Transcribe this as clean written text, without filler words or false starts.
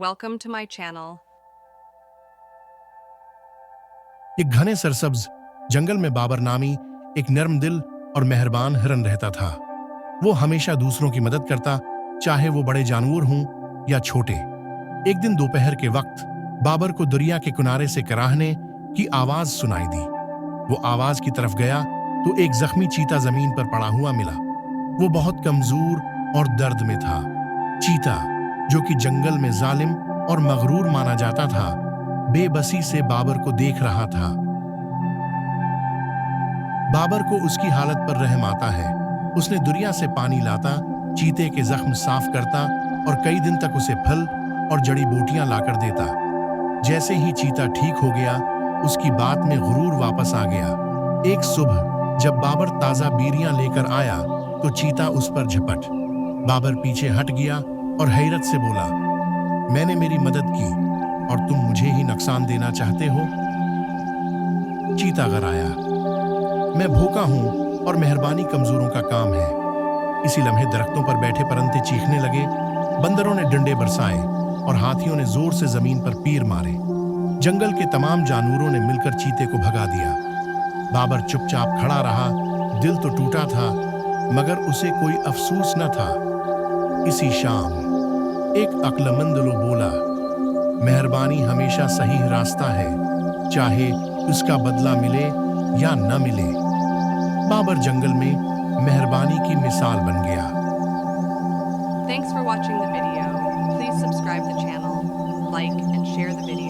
Welcome to my channel. एक घने सरसब्ज जंगल में बाबर नामी एक नर्म दिल और मेहरबान हिरन रहता था। वो हमेशा दूसरों की मदद करता, चाहे वो बड़े जानवर हों या छोटे। एक दिन दोपहर के वक्त बाबर को दरिया के किनारे से कराहने की आवाज सुनाई दी। वो आवाज की तरफ गया तो एक जख्मी चीता जमीन पर पड़ा हुआ मिला। वो बहुत कमजोर और दर्द में था। चीता, जो कि जंगल में जालिम और मगरूर माना जाता था, बेबसी से बाबर को देख रहा था। बाबर को उसकी हालत पर रहम आता है। उसने दरिया से पानी लाता, चीते के जख्म साफ करता और कई दिन तक उसे फल और जड़ी बूटियां लाकर देता। जैसे ही चीता ठीक हो गया, उसकी बात में गुरूर वापस आ गया। एक सुबह जब बाबर ताजा बीरियां लेकर आया तो चीता उस पर झपट। बाबर पीछे हट गया और हैरत से बोला, मैंने मेरी मदद की और तुम मुझे ही नुकसान देना चाहते हो? चीता घबराया, मैं भूखा हूं और मेहरबानी कमजोरों का काम है। इसी लम्हे दरख्तों पर बैठे परिंदे चीखने लगे, बंदरों ने डंडे बरसाए और हाथियों ने जोर से जमीन पर तीर मारे। जंगल के तमाम जानवरों ने मिलकर चीते को भगा दिया। बाबर चुपचाप खड़ा रहा। दिल तो टूटा था, मगर उसे कोई अफसोस न था। इसी शाम एक अक्लमंद लोग बोला, मेहरबानी हमेशा सही रास्ता है, चाहे उसका बदला मिले या न मिले। बाबर जंगल में मेहरबानी की मिसाल बन गया। Thanks for watching the video. Please subscribe the channel, like and share the video.